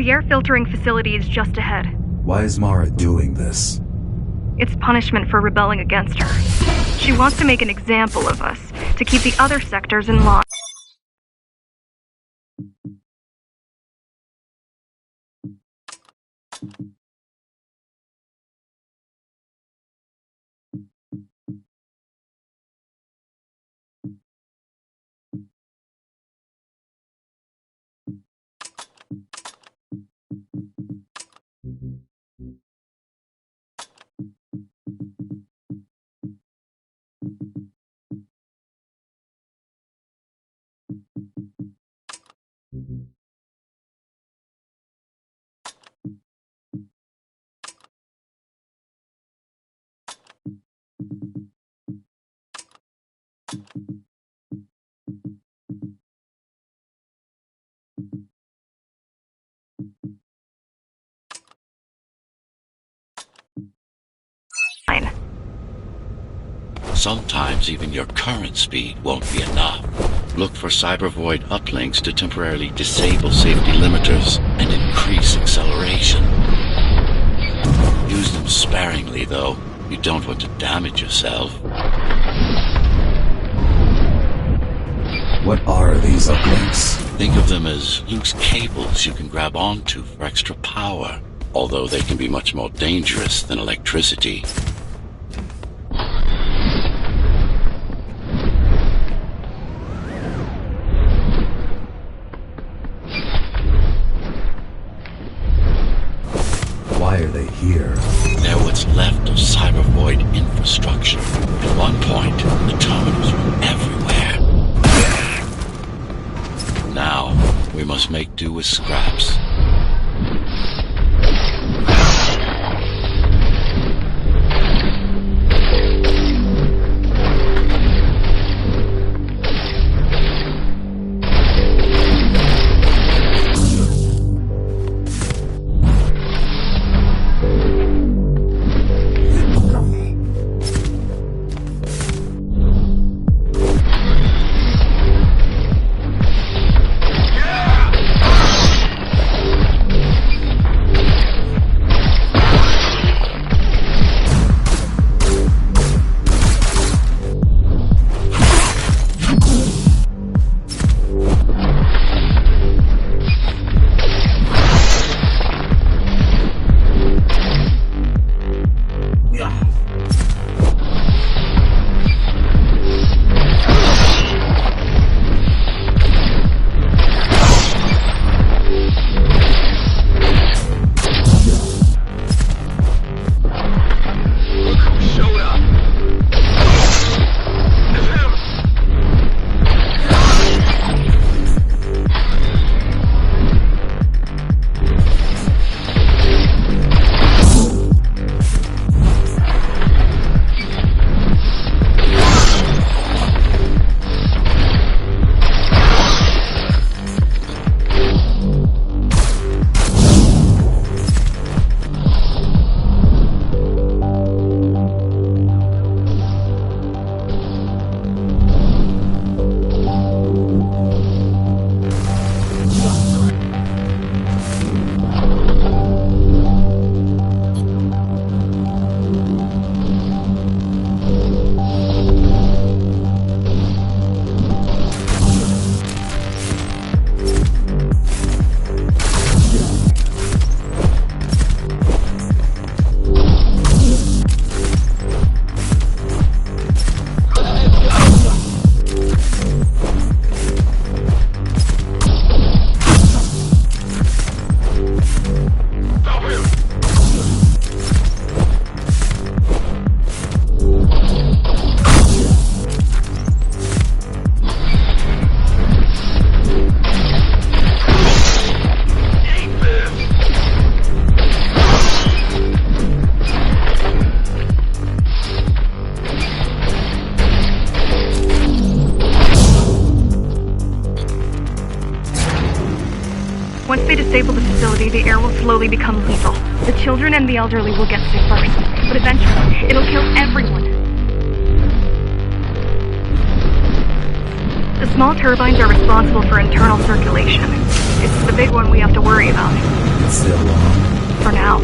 The air filtering facility is just ahead. Why is Mara doing this? It's punishment for rebelling against her. She wants to make an example of us, to keep the other sectors in line. Sometimes even your current speed won't be enough. Look for cybervoid uplinks to temporarily disable safety limiters and increase acceleration. Use them sparingly, though. You don't want to damage yourself. What are these uplinks? Think of them as loose cables you can grab onto for extra power, although they can be much more dangerous than electricity. Why are they here? They're what's left of cybervoid infrastructure. At one point, the terminals were everywhere. Now, we must make do with scraps. Once they disable the facility, the air will slowly become lethal. The children and the elderly will get sick first, but eventually, it'll kill everyone. The small turbines are responsible for internal circulation. It's the big one we have to worry about. It's still on. For now.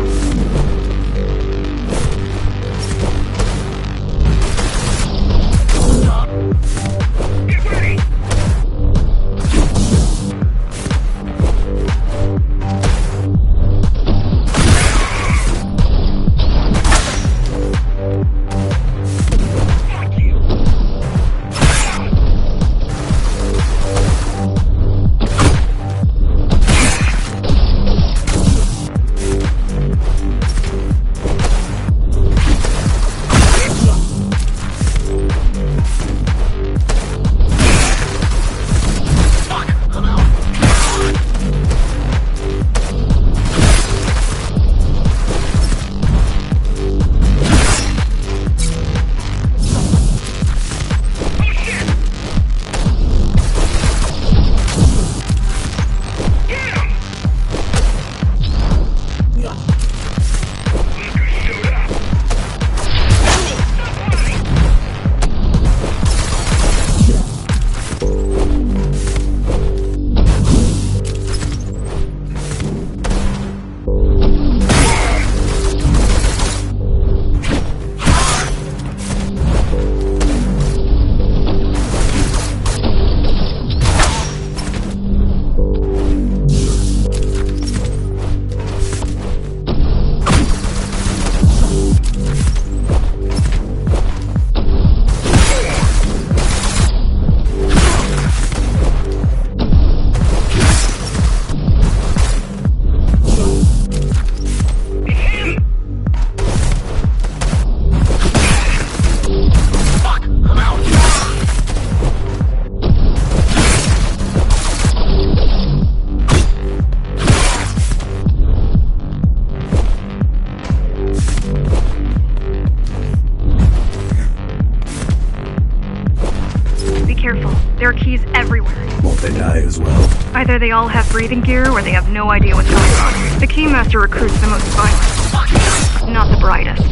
There are keys everywhere. Won't they die as well? Either they all have breathing gear or they have no idea what's going on. The Keymaster recruits the most violent, not the brightest.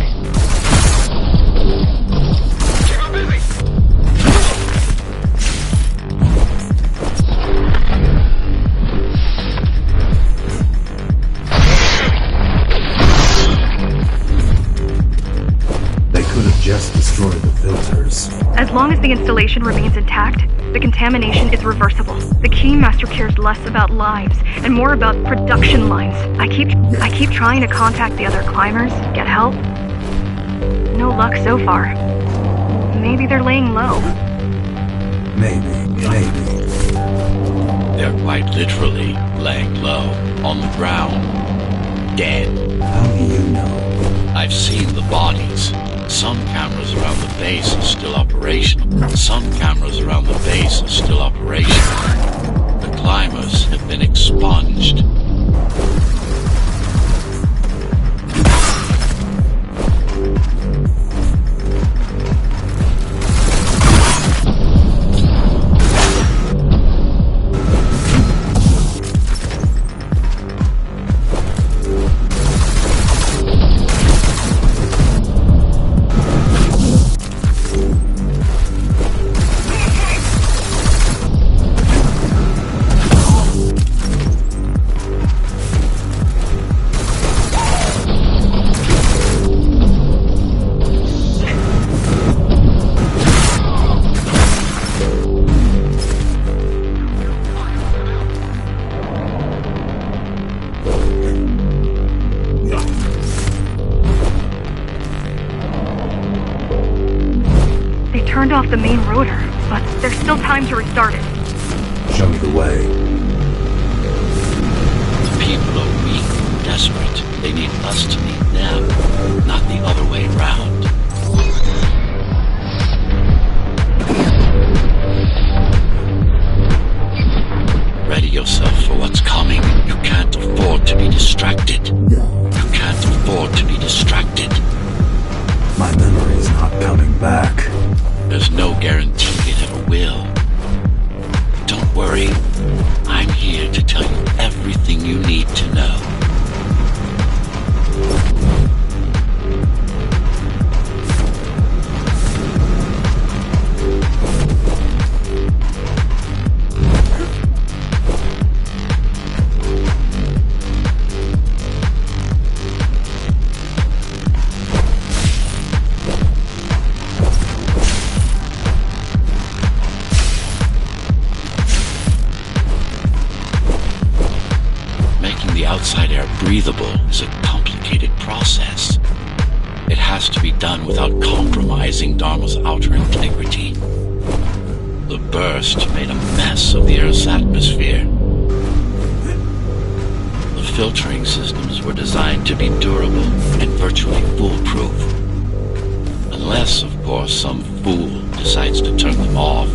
Keep him busy! They could have just destroyed the filters. As long as the installation remains intact, the contamination is reversible. The Keymaster cares less about lives and more about production lines. I keep trying to contact the other climbers, get help. No luck so far. Maybe they're laying low. Maybe. They're quite literally laying low, on the ground, dead. How do you know? I've seen the bodies. Some cameras around the base are still operational. Some cameras around the base are still operational. The climbers have been expunged. Turned off the main rotor, but there's still time to restart it. Show me the way. The people are weak and desperate. They need us to need them, not the other way around. Ready yourself for what's coming. You can't afford to be distracted. You can't afford to be distracted. My memory's not coming back. There's no guarantee it ever will. Don't worry. I'm here to tell you everything you need to know. outside air breathable is a complicated process. It has to be done without compromising Dharma's outer integrity. The burst made a mess of the Earth's atmosphere. The filtering systems were designed to be durable and virtually foolproof. Unless, of course, some fool decides to turn them off.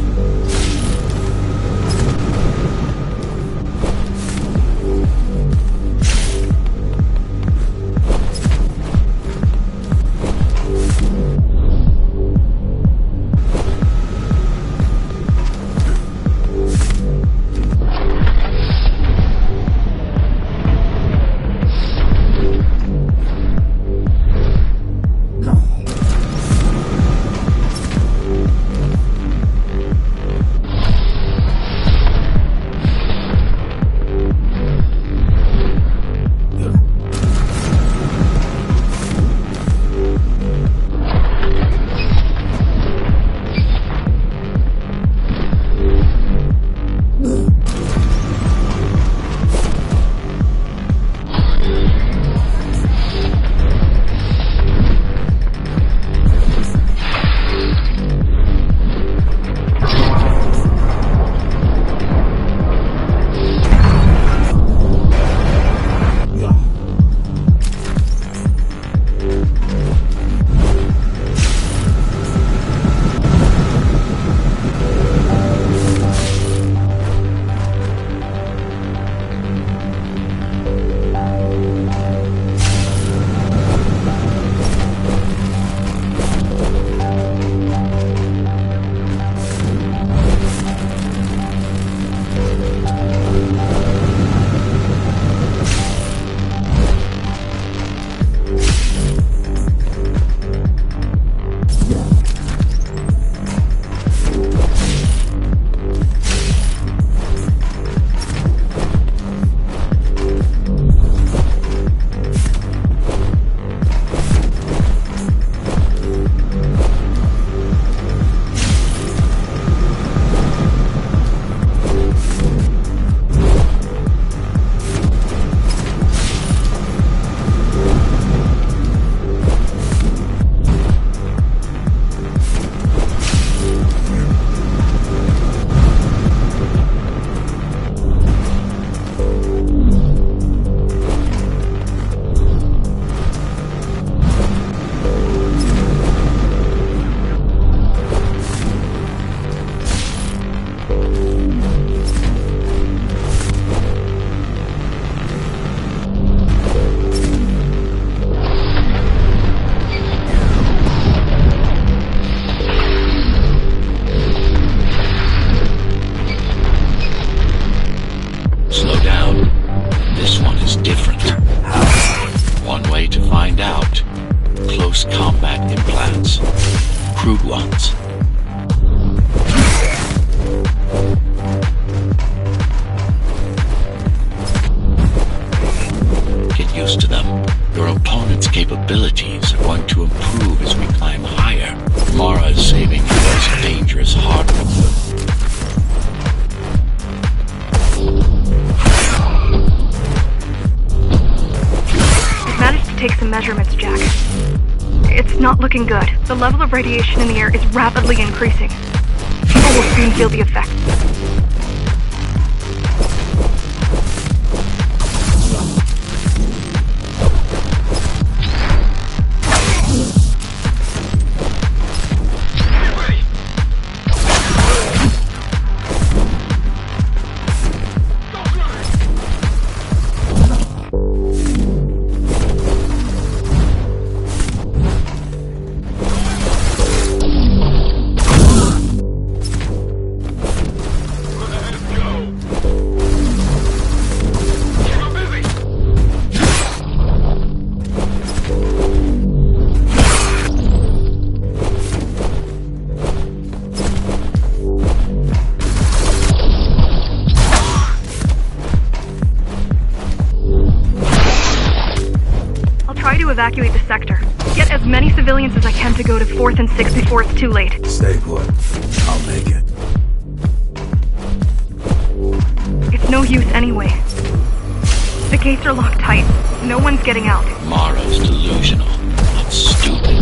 Crude ones. Get used to them. Your opponent's capabilities are going to improve as we climb higher. Mara is saving for those dangerous hardware. I've managed to take some measurements, Jack. It's not looking good. The level of radiation in the air is rapidly increasing. People will soon feel the effects. Evacuate the sector. Get as many civilians as I can to go to 4th and 6th before it's too late. Stay put. I'll make it. It's no use anyway. The gates are locked tight. No one's getting out. Mara's delusional, not stupid.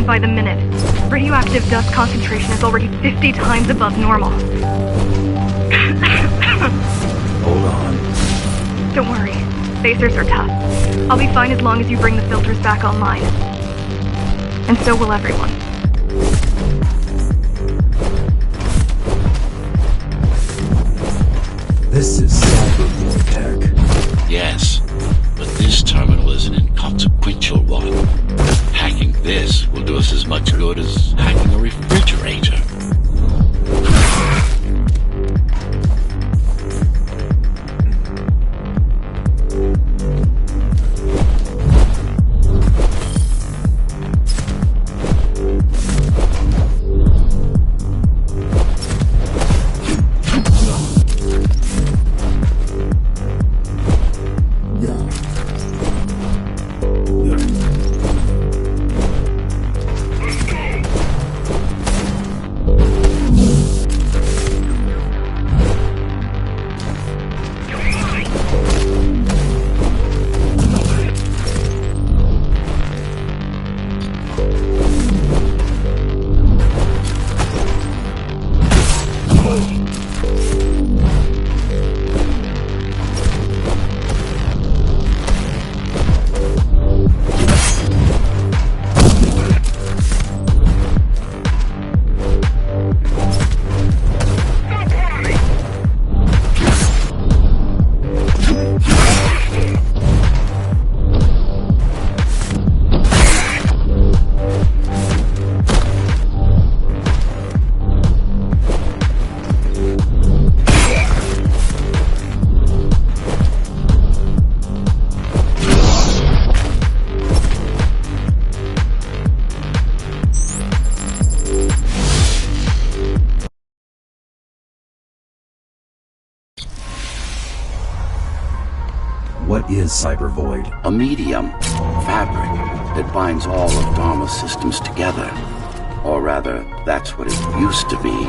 By the minute. Radioactive dust concentration is already 50 times above normal. Hold on. Don't worry. Phasers are tough. I'll be fine as long as you bring the filters back online. And so will everyone. This is cyberborg tech. Yes, but this terminal is an inconsequential one. Hacking this will do us as much good as hacking a refrigerator. What is Cybervoid? A medium, fabric, that binds all of Dharma's systems together. Or rather, that's what it used to be.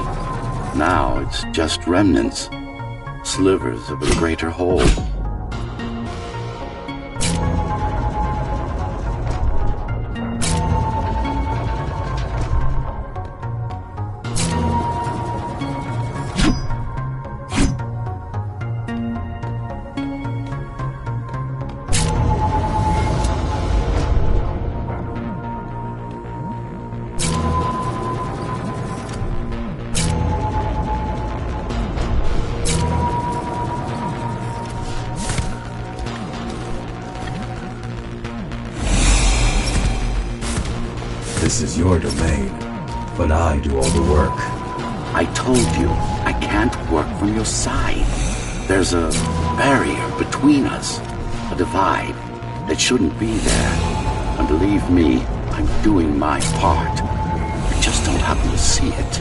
Now it's just remnants, slivers of a greater whole. This is your domain, but I do all the work. I told you, I can't work from your side. There's a barrier between us, a divide that shouldn't be there. And believe me, I'm doing my part. You just don't happen to see it.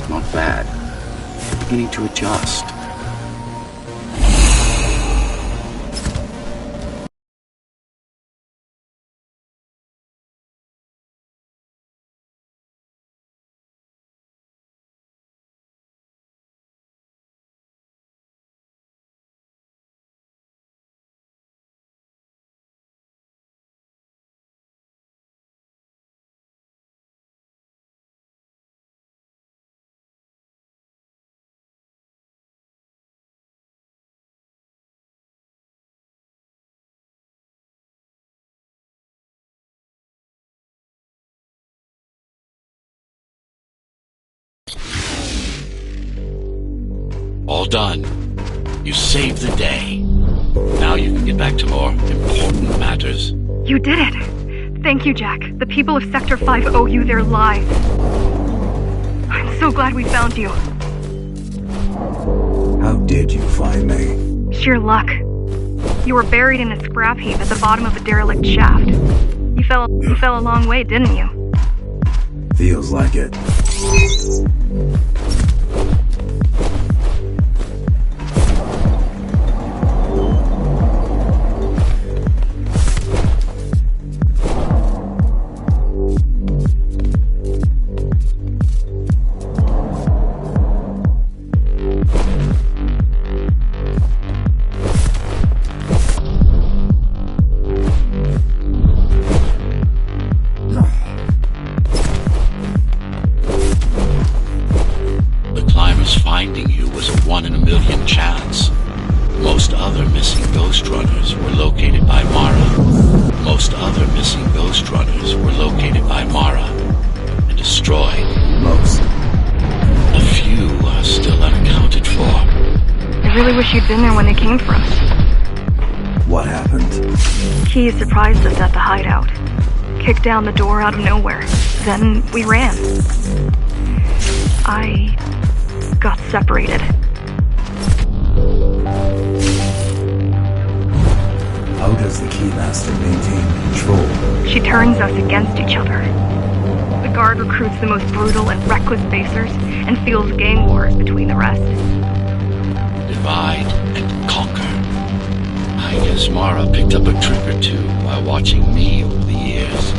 Not bad. Beginning to adjust. All done. You saved the day. Now you can get back to more important matters. You did it! Thank you, Jack. The people of Sector 5 owe you their lives. I'm so glad we found you. How did you find me? Sheer luck. You were buried in a scrap heap at the bottom of a derelict shaft. You fell a long way, didn't you? Feels like it. Finding you was a 1 in a million chance. Most other missing Ghost Runners were located by Mara. Most other missing Ghost Runners were located by Mara and destroyed. Most. A few are still unaccounted for. I really wish you'd been there when they came for us. What happened? Key surprised us at the hideout. Kicked down the door out of nowhere. Then we ran. I got separated. How does the Keymaster maintain control? She turns us against each other. The guard recruits the most brutal and reckless basers and fields gang wars between the rest. Divide and conquer. I guess Mara picked up a trick or two by watching me over the years.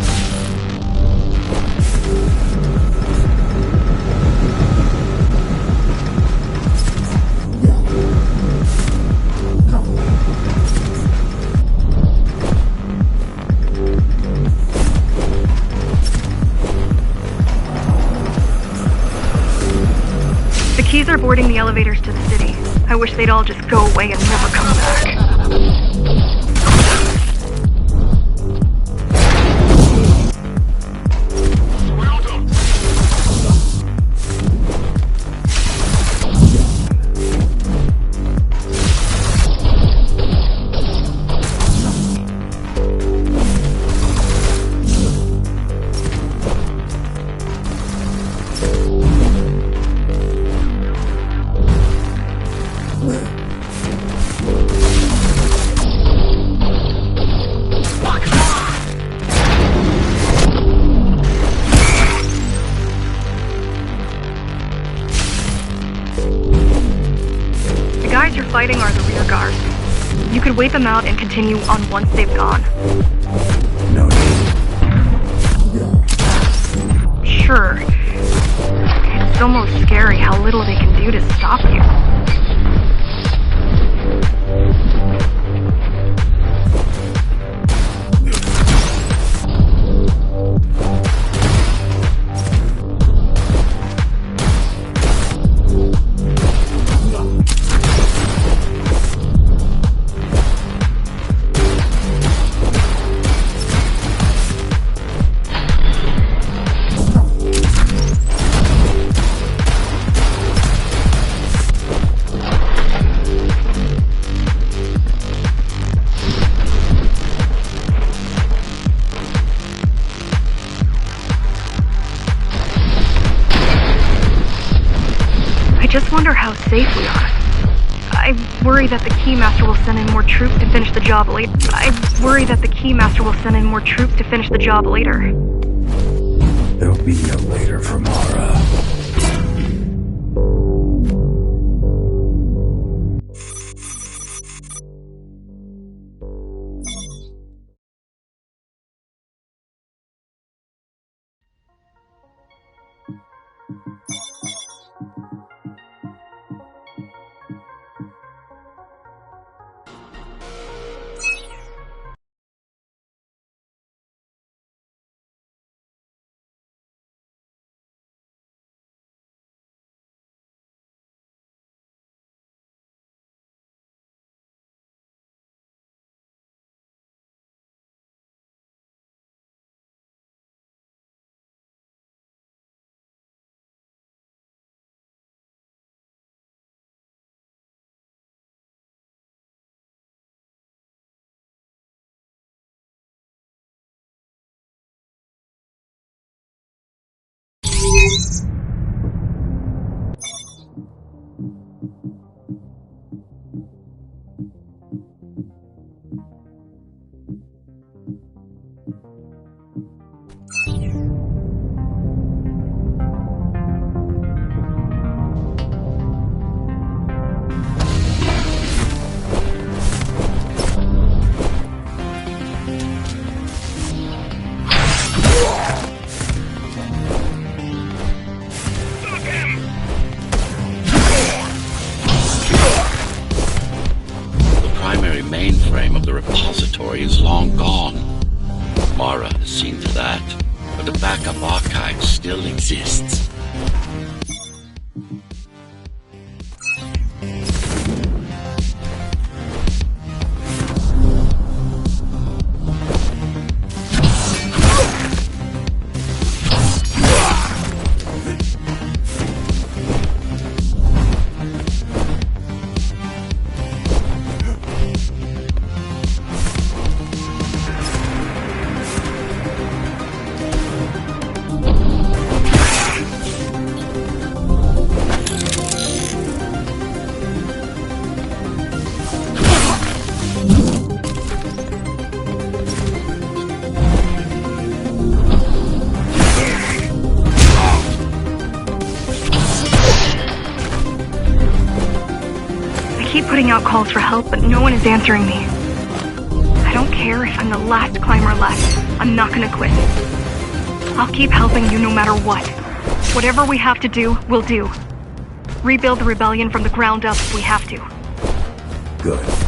The Keys are boarding the elevators to the city. I wish they'd all just go away and never come back. The guys you're fighting are the rear guard. You could wait them out and continue on once they've gone. No need. Sure. It's almost scary how little they can do to stop you. wonder how safe we are. I worry that the Keymaster will send in more troops to finish the job later. There'll be no later for Mara. Mainframe of the repository is long gone. Mara has seen to that, but the backup archive still exists. I keep putting out calls for help, but no one is answering me. I don't care if I'm the last climber left. I'm not gonna quit. I'll keep helping you no matter what. Whatever we have to do, we'll do. Rebuild the rebellion from the ground up if we have to. Good.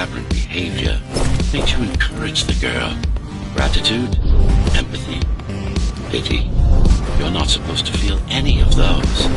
aberrant behavior made you encourage the girl. Gratitude, empathy, pity. You're not supposed to feel any of those.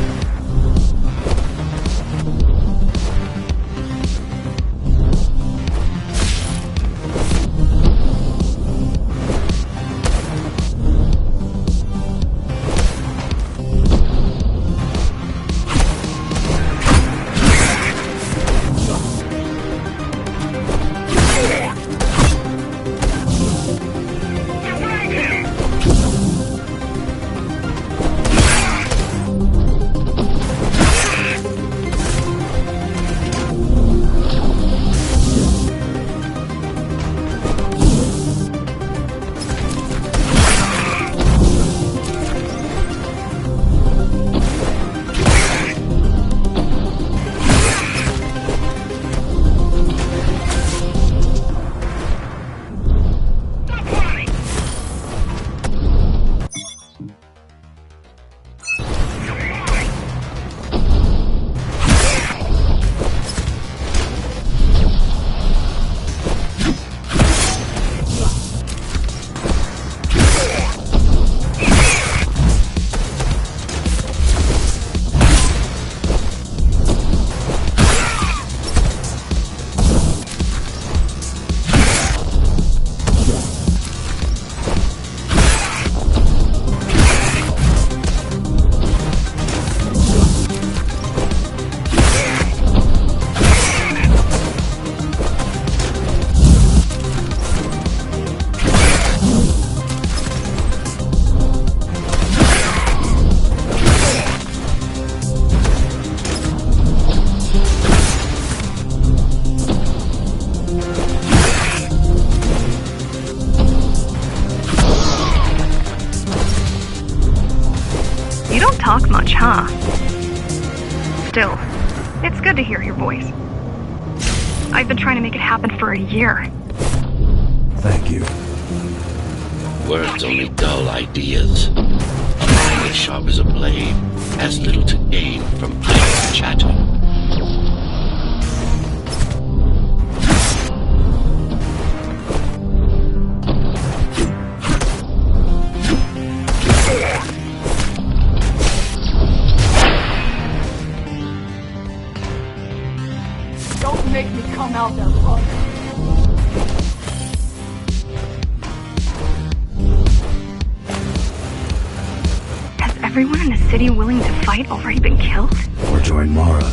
huh? Still, it's good to hear your voice. I've been trying to make it happen for a year. Thank you. Words only dull ideas. A mind as sharp as a blade has little to gain from idle chatter. Don't make me come out there, brother. Has everyone in the city willing to fight already been killed? Or join Mara.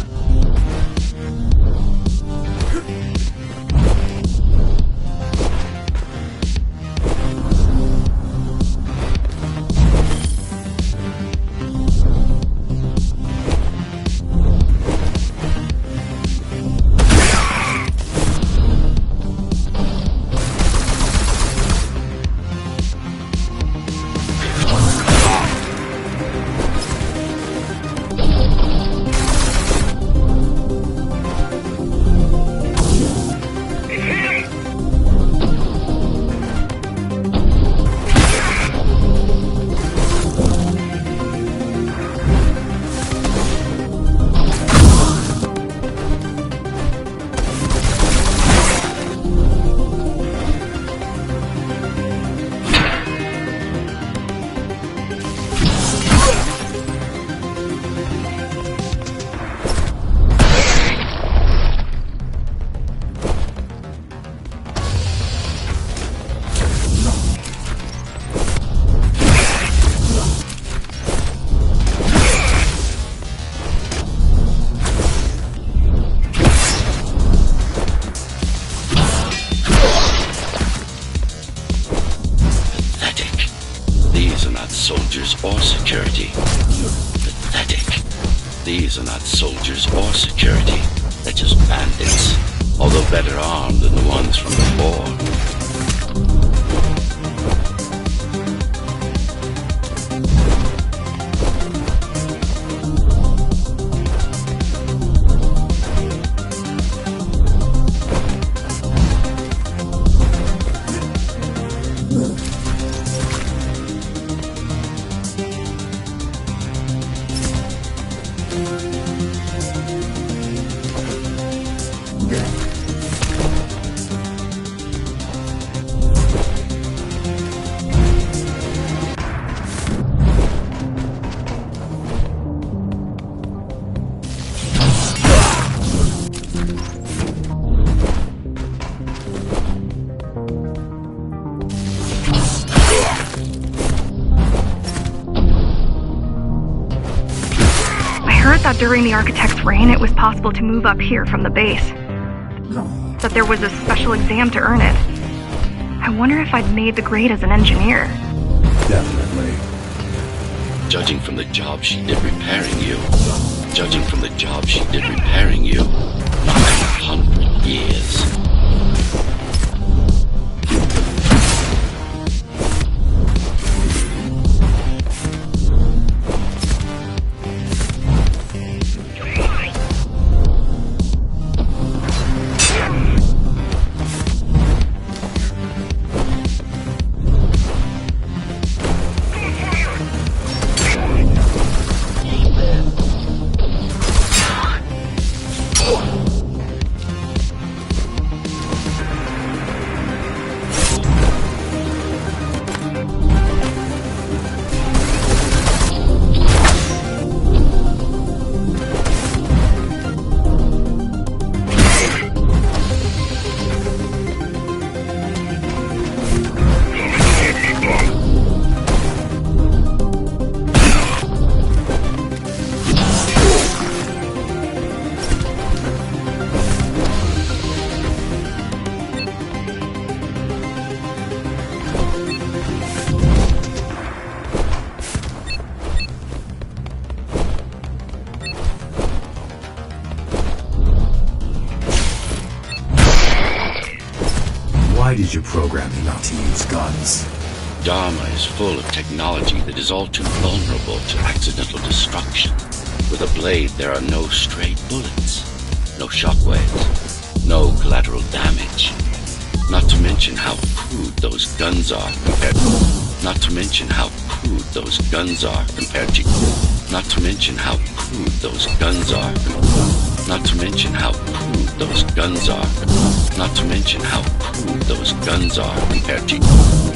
Soldiers or security. Pathetic. These are not soldiers or security. They're just bandits, although better armed than the ones from before. That during the architect's reign, it was possible to move up here from the base. That there was a special exam to earn it. I wonder if I'd made the grade as an engineer. Definitely. Judging from the job she did repairing you. Judging from the job she did repairing you. 900 years. Why did you program me not to use guns? Dharma is full of technology that is all too vulnerable to accidental destruction. With a blade, there are no stray bullets, no shockwaves, no collateral damage. Not to mention how crude those guns are compared to... Not to mention how crude those guns are compared to... Not to mention how crude those guns are... Not to mention how crude those guns are... Not to mention how crude those guns are compared to...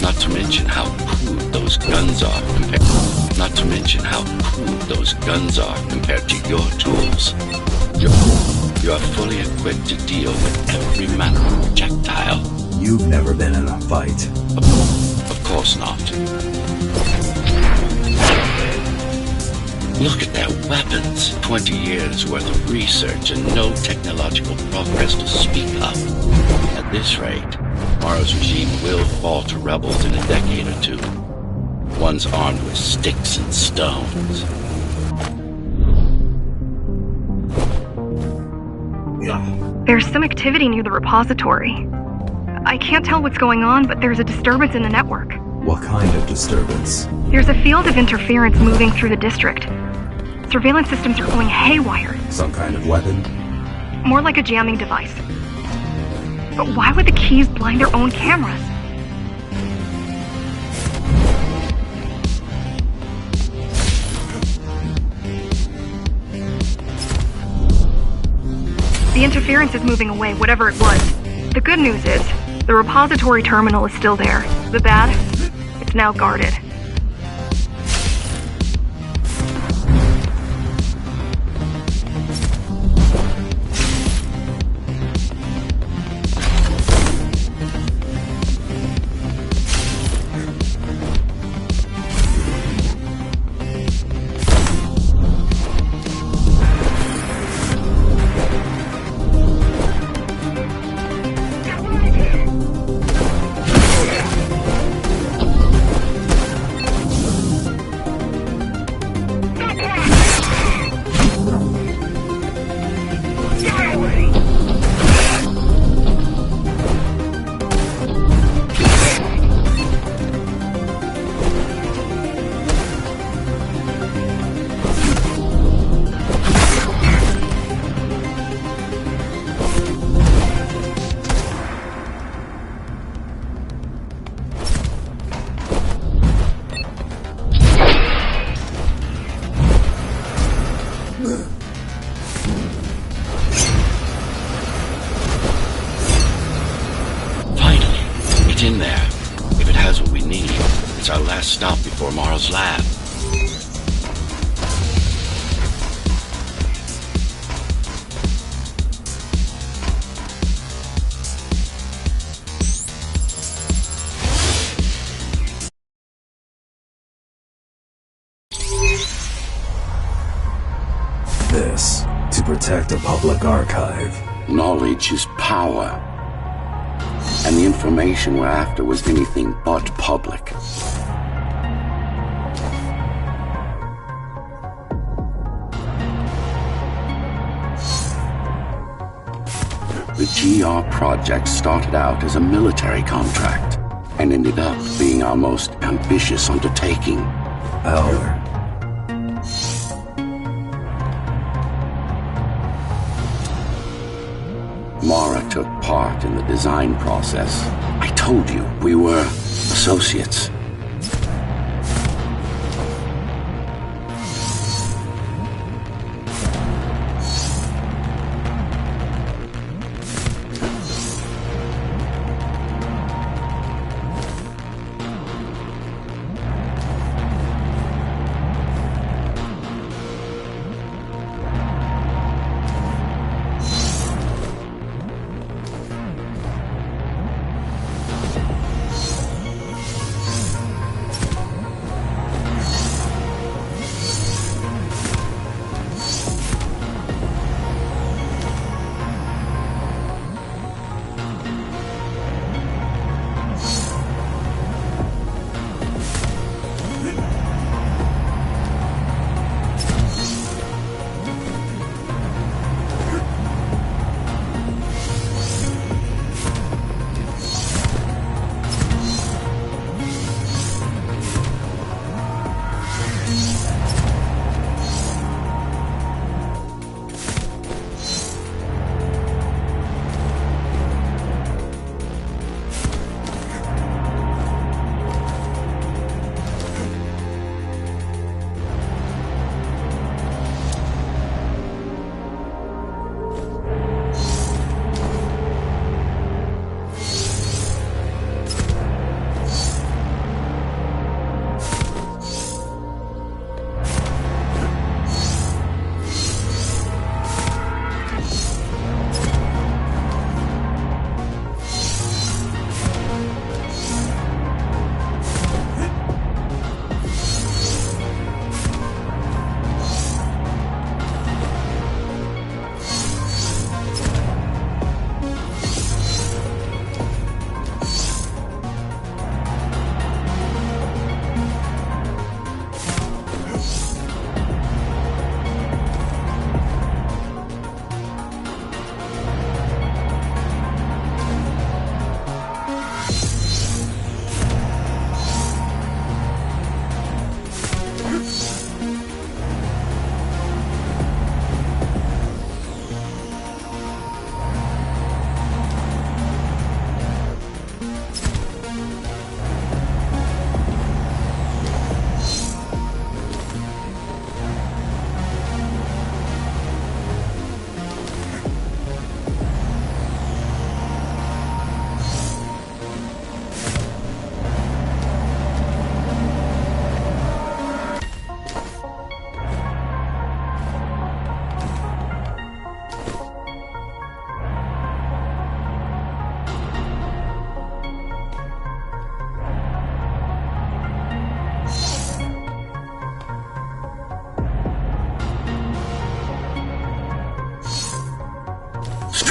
Not to mention how crude those guns are compared... Not to mention how crude those guns are compared to your tools. You are fully equipped to deal with every manner of projectile. You've never been in a fight. Of course not. Look at their weapons. 20 years worth of research and no technological progress to speak of. At this rate, Morrow's regime will fall to rebels in a decade or two. Ones armed with sticks and stones. There's some activity near the repository. I can't tell what's going on, but there's a disturbance in the network. What kind of disturbance? There's a field of interference moving through the district. Surveillance systems are going haywire. Some kind of weapon? More like a jamming device. But why would the keys blind their own cameras? The interference is moving away, whatever it was. The good news is, the repository terminal is still there. The bad? It's now guarded. It's in there. If it has what we need, it's our last stop before Morrow's lab. This, to protect a public archive. Knowledge is power. And the information we're after was anything but public. The GR project started out as a military contract and ended up being our most ambitious undertaking. Mara took part in the design process. I told you, we were associates.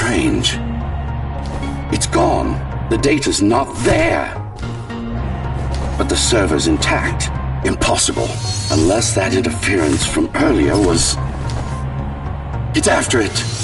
strange. It's gone. The data's not there. But the server's intact. Impossible. Unless that interference from earlier was... Get after it!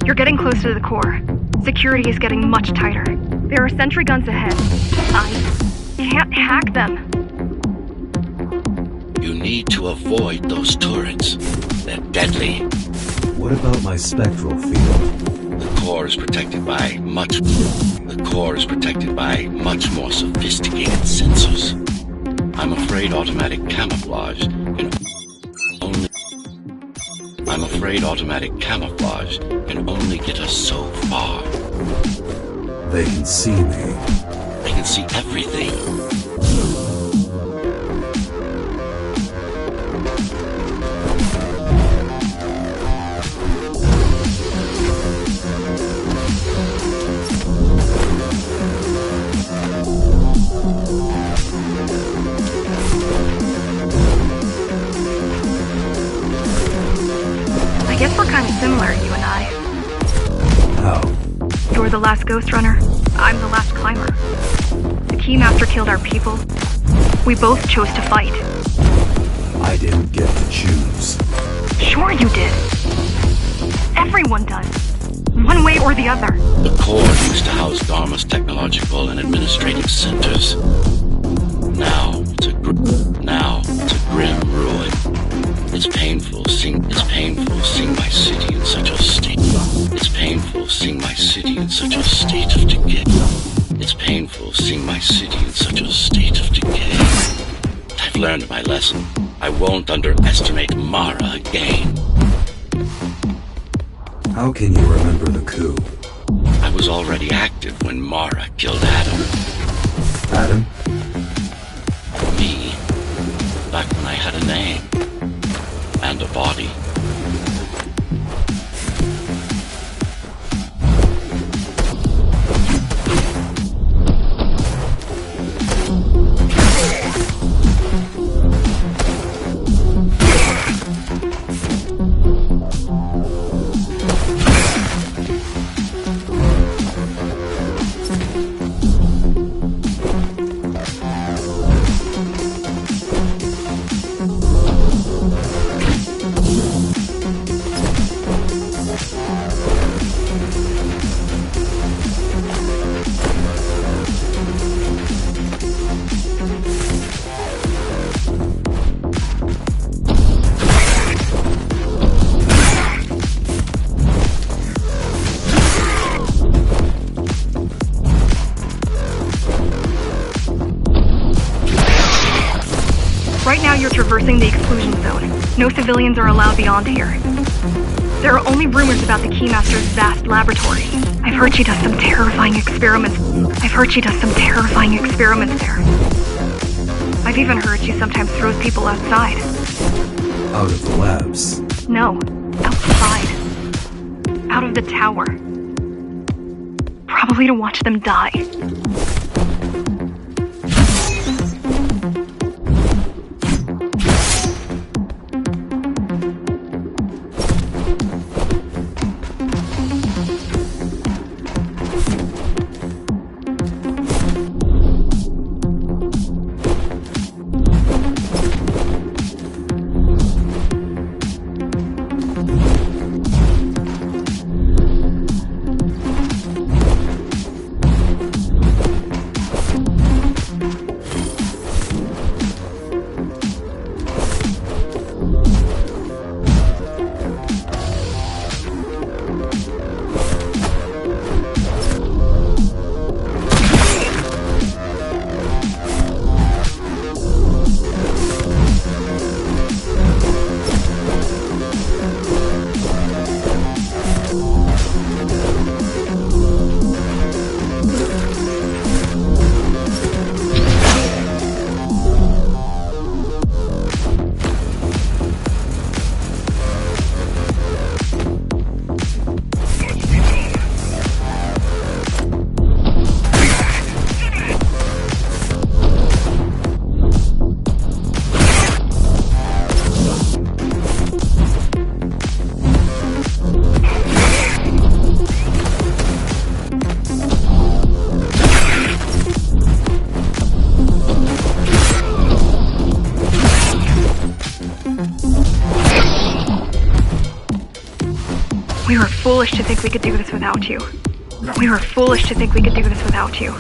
You're getting close to the core. Security is getting much tighter. There are sentry guns ahead. I can't hack them. You need to avoid those turrets. They're deadly. What about my spectral field? The core is protected by much more sophisticated sensors. I'm afraid automatic camouflage can only get us so far. They can see me. They can see everything. I guess we're kind of similar, you and I. How? You're the last Ghost Runner. I'm the last climber. The Keymaster killed our people. We both chose to fight. I didn't get to choose. Sure you did. Everyone does. One way or the other. The core used to house Dharma's technological and administrative centers. Now it's a grim ruin. It's painful seeing my city in such a state. It's painful seeing my city in such a state of decay. It's painful seeing my city in such a state of decay. I've learned my lesson. I won't underestimate Mara again. How can you remember the coup? I was already active when Mara killed Adam. Adam? Me. Back when I had a name. And a body. Right now you're traversing the exclusion zone. No civilians are allowed beyond here. There are only rumors about the Keymaster's vast laboratory. I've heard she does some terrifying experiments. There. I've even heard she sometimes throws people outside. Out of the labs. No, outside. Out of the tower. Probably to watch them die. foolish to think we could do this without you. We were foolish to think we could do this without you.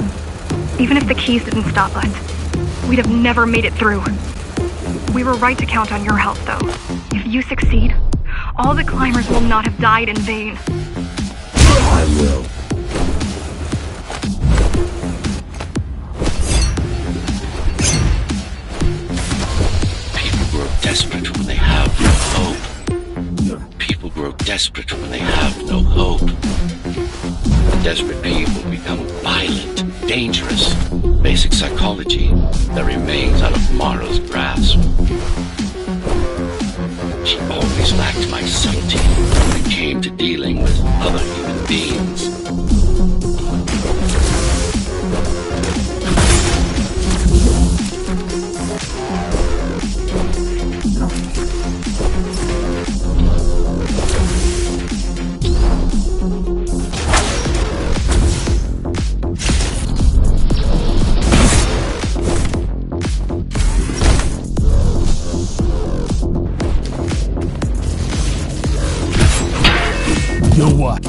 Even if the keys didn't stop us, we'd have never made it through. We were right to count on your help, though. If you succeed, all the climbers will not have died in vain. I will. People grow desperate when they have no hope. People grow desperate when they have no hope. Desperate people become violent, dangerous. Basic psychology that remains out of Mara's grasp. She always lacked my subtlety when it came to dealing with other human beings. You know what?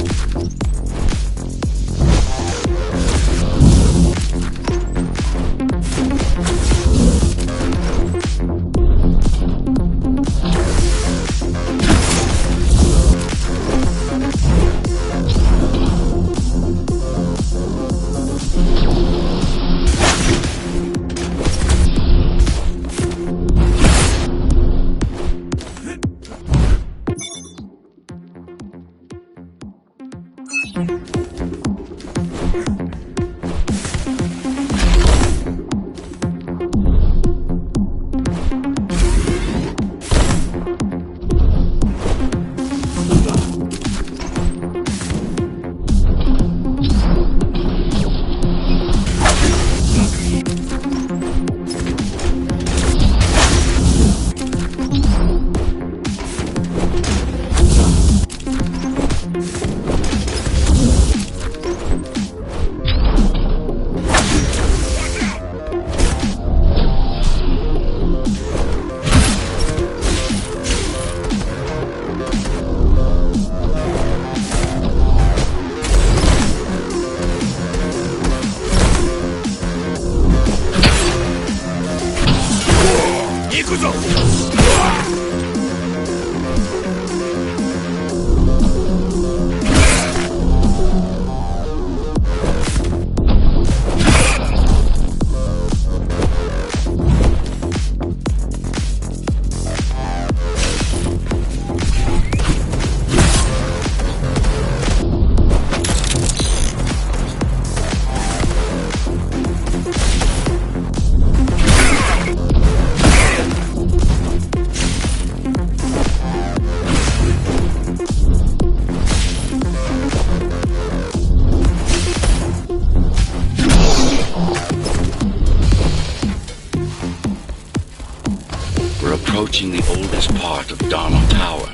We're approaching the oldest part of Dharma Tower.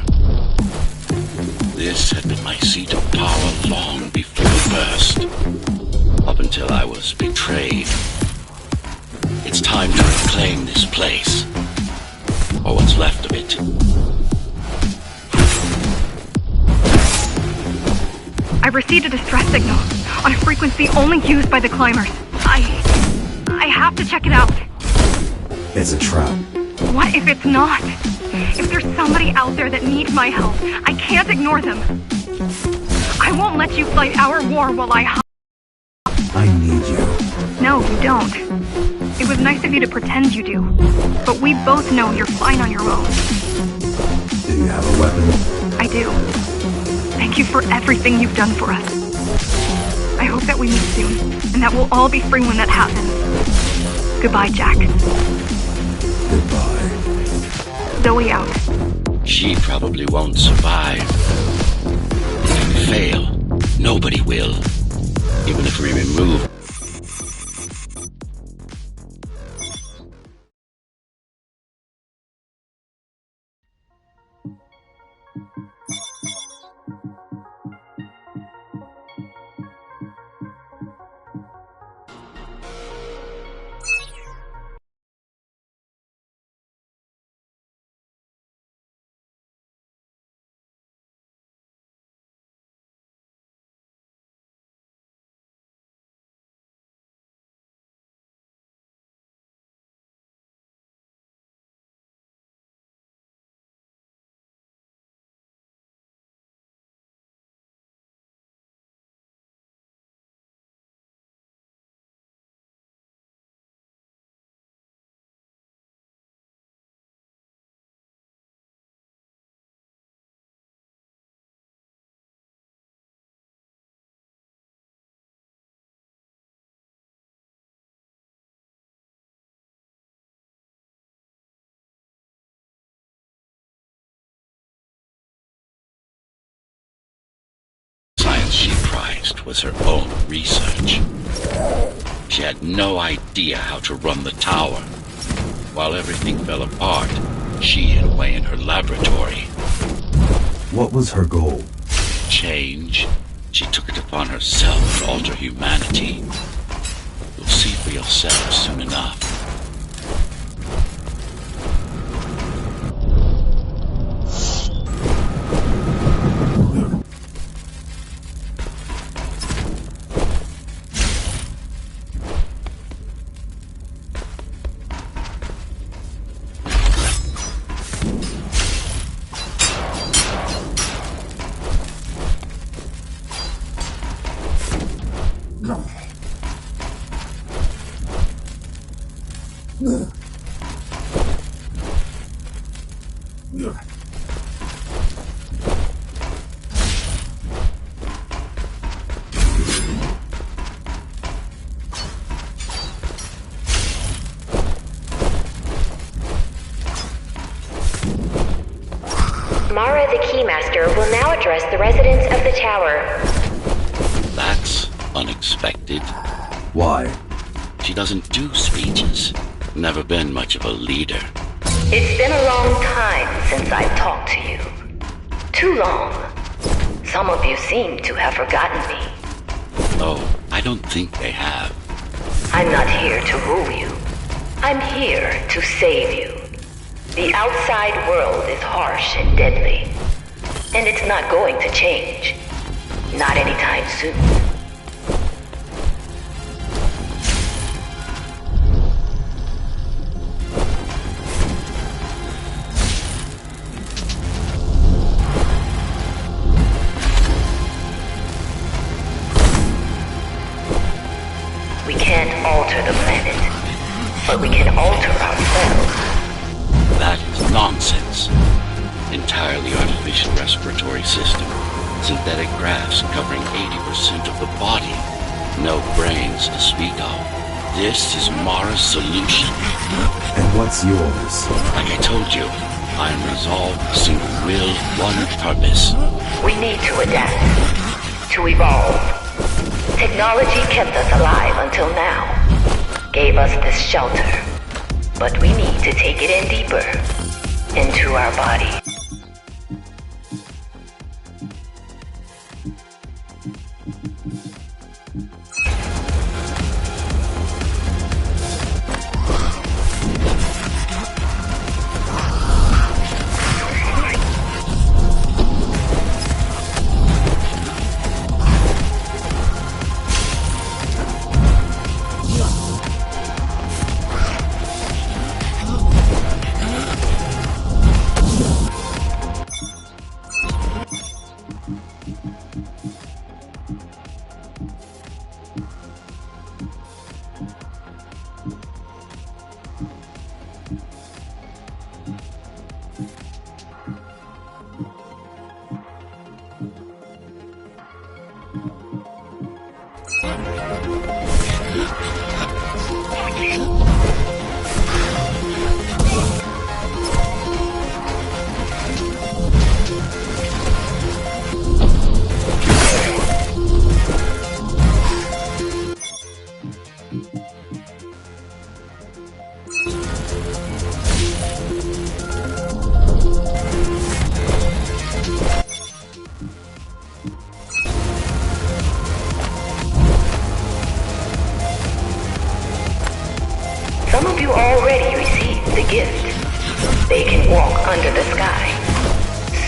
This had been my seat of power long before the burst, up until I was betrayed. It's time to reclaim this place, or what's left of it. I received a distress signal on a frequency only used by the climbers. I have to check it out. It's a trap. What if it's not? If there's somebody out there that needs my help, I can't ignore them. I won't let you fight our war while I hide. I need you. No, you don't. It was nice of you to pretend you do. But we both know you're fine on your own. Do you have a weapon? I do. Thank you for everything you've done for us. I hope that we meet soon, and that we'll all be free when that happens. Goodbye, Jack. Goodbye. Zoe out. She probably won't survive. If we fail, nobody will. Even if we remove next was her own research. She had no idea how to run the tower. While everything fell apart, she hid away in her laboratory. What was her goal? Change. She took it upon herself to alter humanity. You'll see for yourself soon enough. Mara the Keymaster will now address the residents of the tower. That's unexpected. Why? She doesn't do speeches. Never been much of a leader. It's been a long time since I've talked to you. Too long. Some of you seem to have forgotten me. Oh, I don't think they have. I'm not here to rule you. I'm here to save you. The outside world is harsh and deadly. And it's not going to change. Not anytime soon. We can't alter the planet, but we can alter ourselves. That is nonsense. Entirely artificial respiratory system. Synthetic grafts covering 80% of the body. No brains to speak of. This is Mara's solution. And what's yours? Like I told you, I am resolved, single will, one purpose. We need to adapt, to evolve. Technology kept us alive until now. Gave us this shelter. But we need to take it in deeper. Into our body. Some of you already received the gift. They can walk under the sky.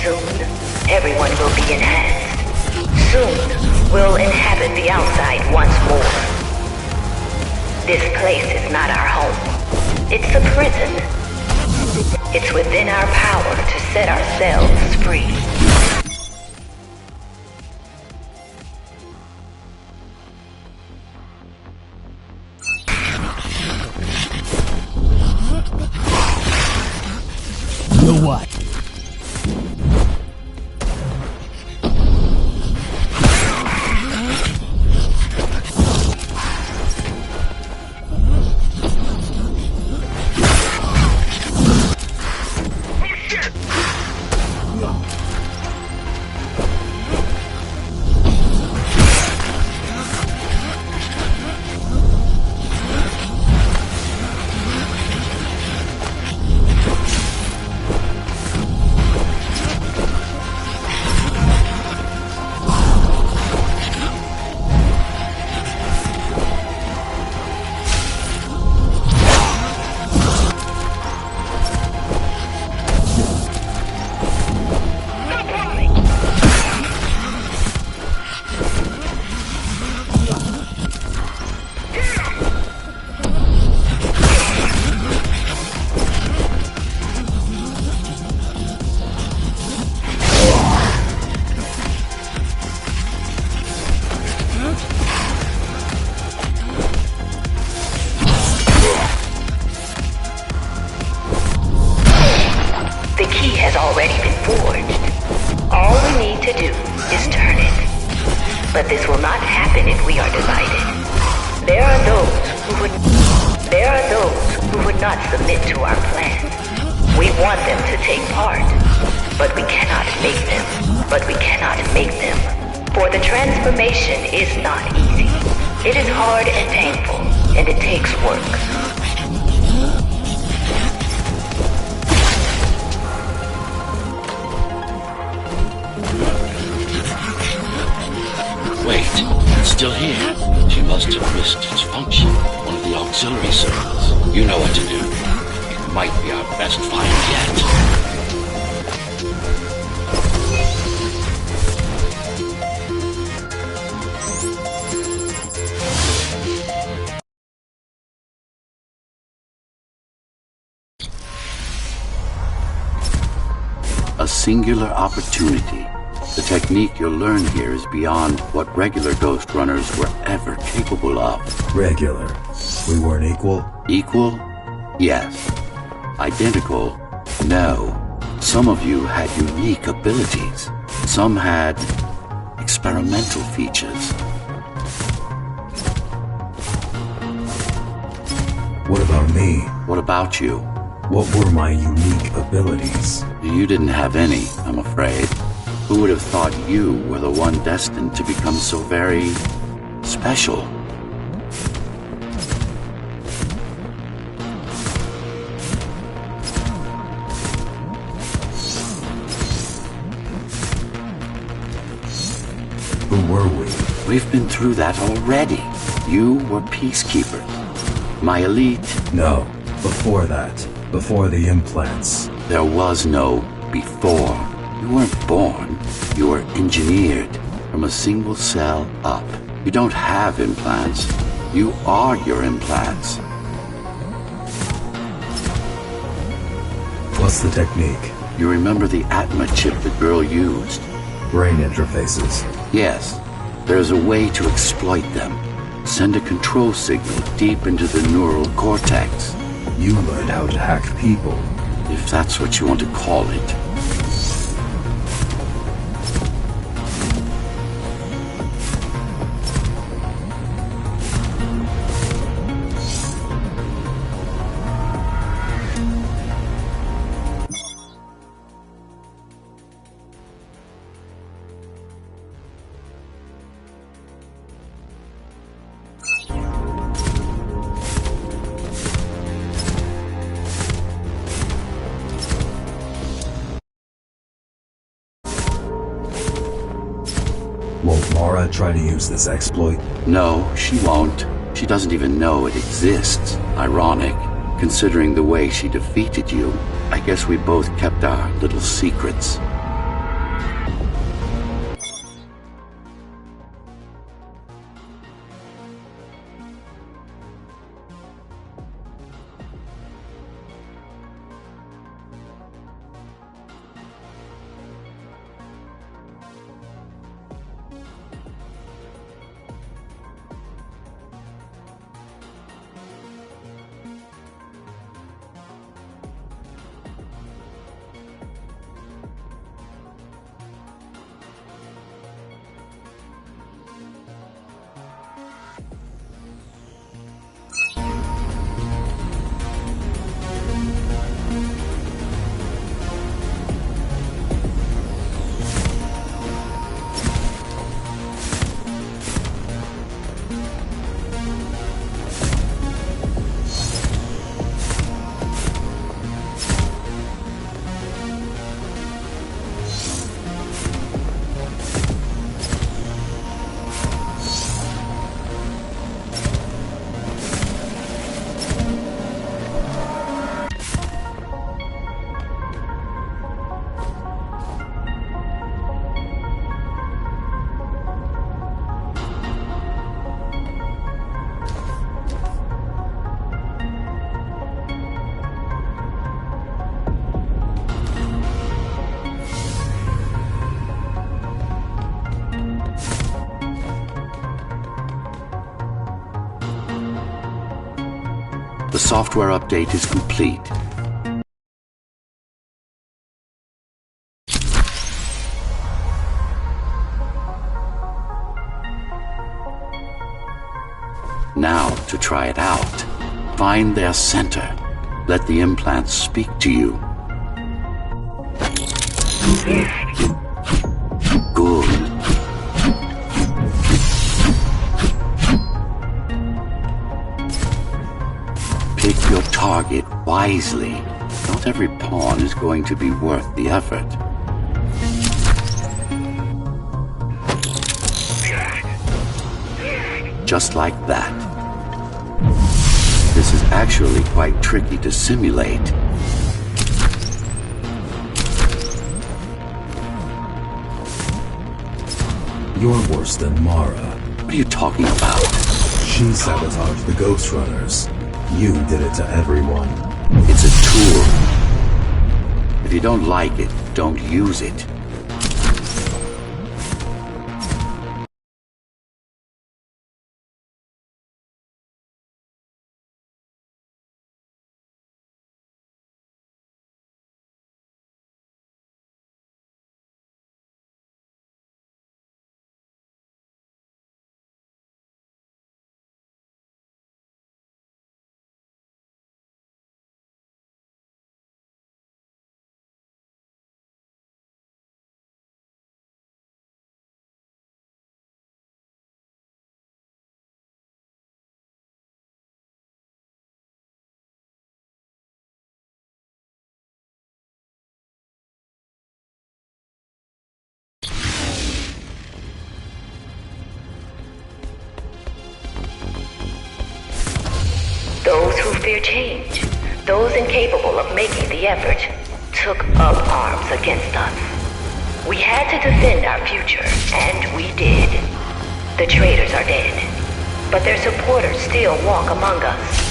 Soon, everyone will be enhanced. Soon, we'll inhabit the outside once more. This place is not our home. It's a prison. It's within our power to set ourselves free. You know what? not submit to our plan. We want them to take part, but we cannot make them. For the transformation is not easy. It is hard and painful, and it takes work. Wait, it's still here. She must have missed its function. One of the auxiliary circuits. You know what to do. It might be our best find yet. A singular opportunity. The technique you'll learn here is beyond what regular Ghost Runners were ever capable of. Regular. We weren't equal? Equal? Yes. Identical? No. Some of you had unique abilities. Some had experimental features. What about me? What about you? What were my unique abilities? You didn't have any, I'm afraid. Who would have thought you were the one destined to become so very special? Who were we? We've been through that already. You were peacekeepers. My elite. No, before that. Before the implants. There was no before. You weren't born. You were engineered from a single cell up. You don't have implants. You are your implants. What's the technique? You remember the Atma chip the girl used? Brain interfaces. Yes. There's a way to exploit them. Send a control signal deep into the neural cortex. You learned how to hack people. If that's what you want to call it. Won't Mara try to use this exploit? No, she won't. She doesn't even know it exists. Ironic. Considering the way she defeated you, I guess we both kept our little secrets. The software update is complete. Now to try it out. Find their center. Let the implants speak to you. Good. Pick your target wisely. Not every pawn is going to be worth the effort. Just like that. This is actually quite tricky to simulate. You're worse than Mara. What are you talking about? She sabotaged the Ghost Runners. You did it to everyone. It's a tool. If you don't like it, don't use it. Those who fear change, those incapable of making the effort, took up arms against us. We had to defend our future, and we did. The traitors are dead, but their supporters still walk among us.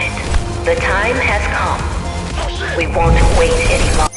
it. The time has come. We won't wait any longer.